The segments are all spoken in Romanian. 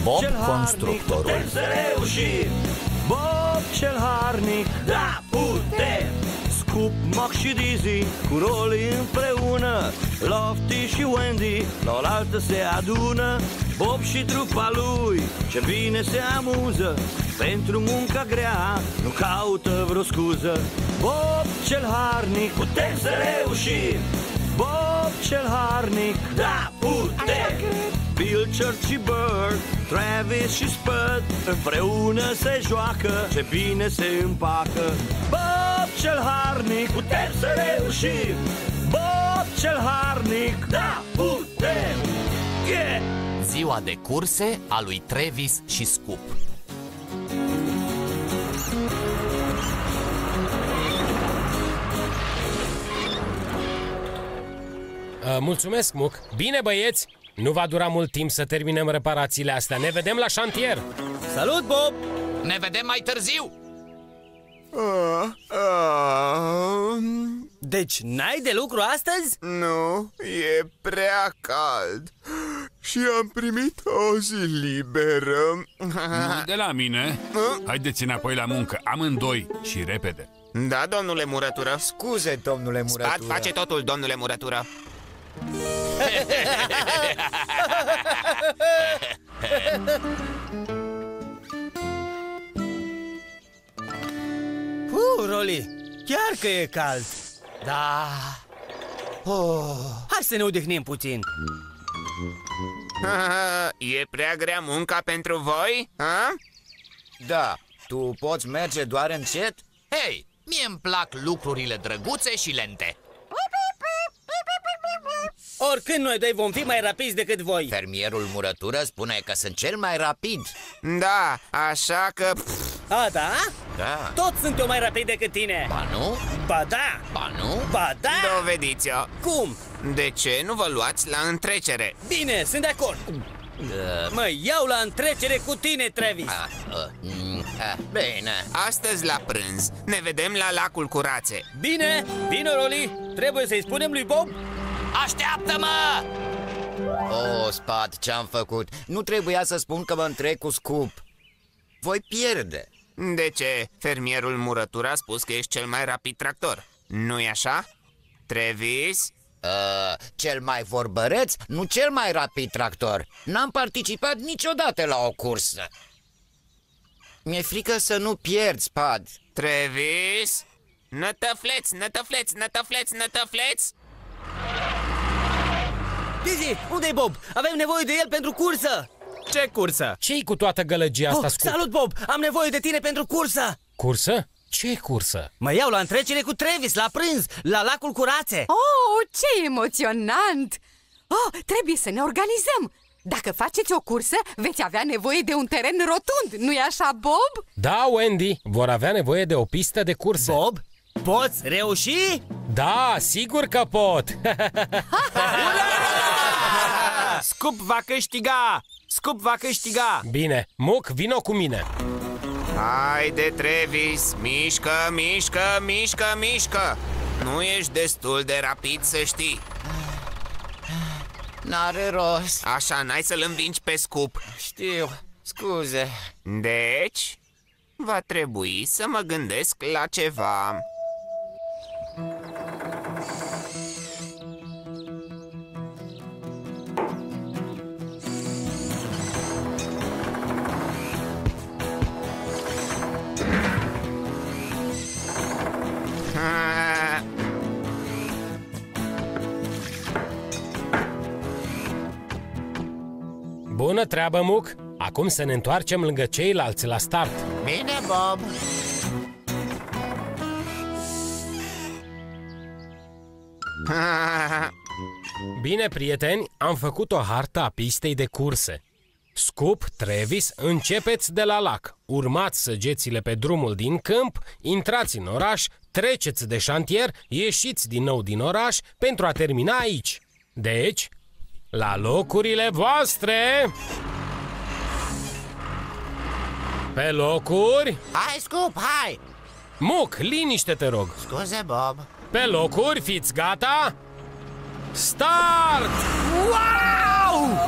Bob constructorul. Putem să reușim. Bob cel harnic, da, putem. Scoop, Mac și Dizzy, cu Rolly împreună, Lofty și Wendy, la oaltă se adună. Bob și trupa lui, ce bine se amuză, pentru munca grea nu caută vreo scuză. Bob cel harnic, putem să reușim. Bob cel harnic, da, putem. Bill, Church și Bird, Travis și Spud, împreună se joacă, ce bine se împacă. Bob cel harnic, putem să reușim. Bob cel harnic, da, putem. Yeah! Ziua de curse a lui Travis și Scoop. Mulțumesc, Muc. Bine, băieți! Nu va dura mult timp să terminăm reparațiile astea. Ne vedem la șantier. Salut, Bob! Ne vedem mai târziu. Deci n-ai de lucru astăzi? Nu, e prea cald și am primit o zi liberă. Nu de la mine. Haideți înapoi la muncă, amândoi și repede. Da, domnule Murătură. Scuze, domnule Murătură. Spad face totul, domnule Murătură. Rolly, chiar că e cald. Da. Hai să ne odihnim puțin. E prea grea munca pentru voi? Ha? Da, tu poți merge doar încet? Hei, mie îmi plac lucrurile drăguțe și lente. Oricând noi doi vom fi mai rapizi decât voi. Fermierul Murătură spune că sunt cel mai rapid. Da, așa că... A, da? Da. Toți sunt eu mai rapid decât tine. Ba nu? Ba da! Ba nu? Ba da! Dovediți-o. Cum? De ce nu vă luați la întrecere? Bine, sunt de acord. Mă iau la întrecere cu tine, Travis. Bine. Astăzi la prânz ne vedem la lacul cu rațe. Bine, vino, Rolly. Trebuie să-i spunem lui Bob. Așteaptă-mă! Spad, ce-am făcut? Nu trebuia să spun că mă întrec cu Scoop. Voi pierde. De ce? Fermierul Murătură a spus că ești cel mai rapid tractor. Nu-i așa? Travis? Cel mai vorbăreț, nu cel mai rapid tractor. N-am participat niciodată la o cursă. Mi-e frică să nu pierd, Spad. Travis? Nătăfleți, nătăfleți, nătăfleți, nătăfleți! Dizzy, unde-i Bob? Avem nevoie de el pentru cursă. Ce cursă? Ce-i cu toată gălăgia asta, Scoop? Salut, Bob! Am nevoie de tine pentru cursă. Cursă? Ce cursă? Mă iau la întrecere cu Travis, la prânz, la lacul cu rațe. Oh, ce emoționant! Oh, trebuie să ne organizăm. Dacă faceți o cursă, veți avea nevoie de un teren rotund, nu-i așa, Bob? Da, Wendy, vor avea nevoie de o pistă de curse. Bob, poți reuși? Da, sigur că pot! Scoop va câștiga! Scoop va câștiga! Bine, Muc, vino cu mine. Haide, Travis, mișcă, mișcă, mișcă, mișcă. Nu ești destul de rapid, să știi. N-are rost. Așa, n-ai să-l învingi pe Scoop. Știu, scuze. Deci, va trebui să mă gândesc la ceva. Bună treabă, Muc! Acum să ne întoarcem lângă ceilalți la start. Bine, Bob! Bine, prieteni, am făcut o hartă a pistei de curse. Scoop, Travis, începeți de la lac. Urmați săgețile pe drumul din câmp, intrați în oraș, treceți de șantier, ieșiți din nou din oraș pentru a termina aici. Deci, la locurile voastre! Pe locuri! Hai, Scoop, hai! Muc, liniște, te rog! Scuze, Bob! Pe locuri, fiți gata? Start! Wow!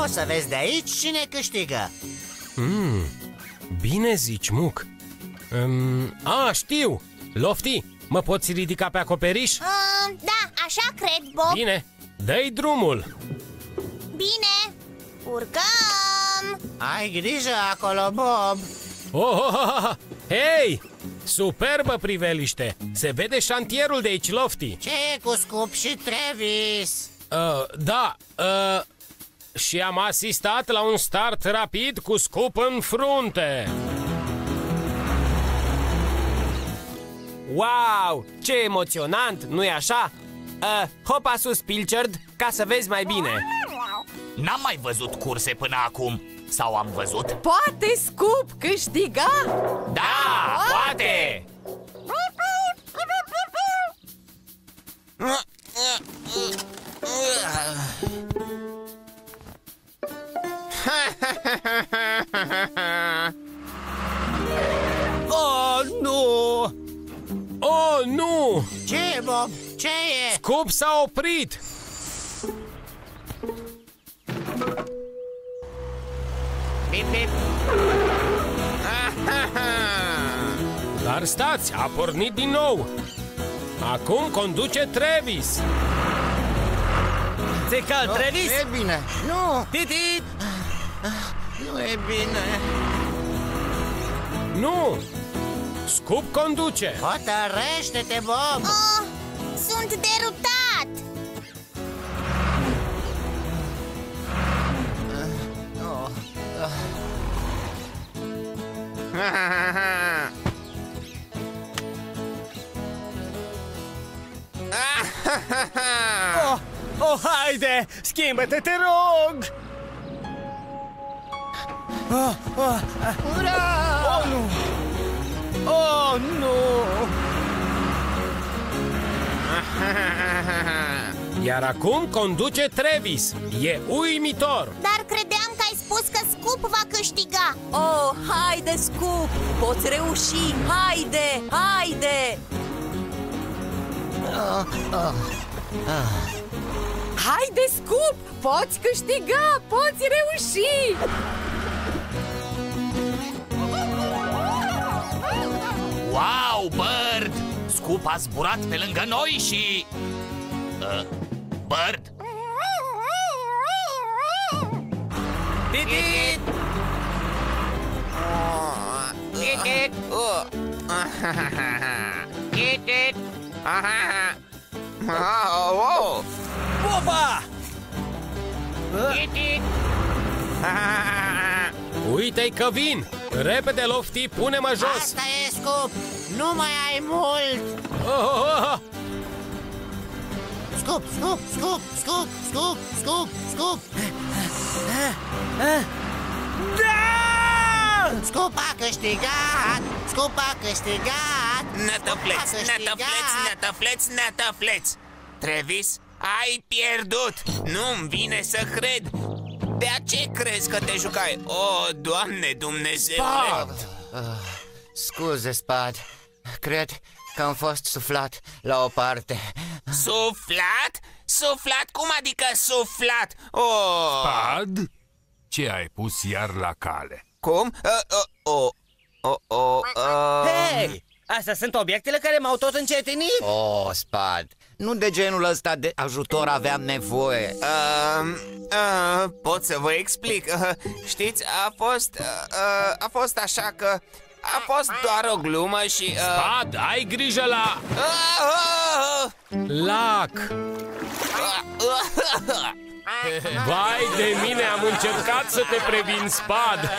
O să vezi de aici cine câștigă. Bine zici, Muc. Știu! Lofty, mă poți ridica pe acoperiș? Da, așa cred, Bob. Bine, dă-i drumul. Bine, urcăm. Ai grijă acolo, Bob. Hei! Superbă priveliște! Se vede șantierul de aici, Lofty. Ce e cu Scoop și Travis? Da, și am asistat la un start rapid cu Scoop în frunte. Wow! Ce emoționant, nu-i așa? Hopa sus, Pilchard, ca să vezi mai bine. N-am mai văzut curse până acum. Sau am văzut? Poate Scoop câștiga? Da, poate! Oh, nu! Oh, nu! Ce e, Bob? Ce e? Scoop s-a oprit! Bip, bip. Dar stați, a pornit din nou. Acum conduce Travis. Ți-e cald, Travis? Nu e bine. Nu, Titi! nu e bine. Nu! Scoop conduce. Hotărăște-te, Bob. Sunt derutat. Haide! Schimbă-te, te rog! Ura! Oh, nu! Oh, nu! Iar acum conduce Travis. E uimitor. Dar credeam că ai spus că Scoop va câștiga. Oh, haide, Scoop! Poți reuși! Haide, haide! Haide, Scoop! Poți câștiga! Poți reuși! Wow, Bird! Scoop a zburat pe lângă noi și... Bird? Titi! Titit. Titit. Opa! Titit. Uite-i că vin. Repede, Lofty, pune-mă jos. Asta e, Scoop. Nu mai ai mult. Scoop, Scoop, Scoop, Scoop, Scoop, Scoop, Scoop. Da! Scoop a câștigat. Scoop a câștigat. Nătăfleți, nătăfleți, nătăfleți, nătăfleți. Travis, ai pierdut. Nu-mi vine să cred. De ce crezi că te jucai? O, Doamne Dumnezeule! Scuze, Spad. Cred că am fost suflat la o parte. Suflat? Suflat? Cum adică suflat? Spad? Ce ai pus iar la cale? Cum? Hei! Astea sunt obiectele care m-au tot încetinit. Oh, Spad, nu de genul ăsta de ajutor aveam nevoie. Pot să vă explic. Știți, a fost așa că... A fost doar o glumă și... Spad, ai grijă la... Lac! Vai de mine, am încercat să te previn, Spad!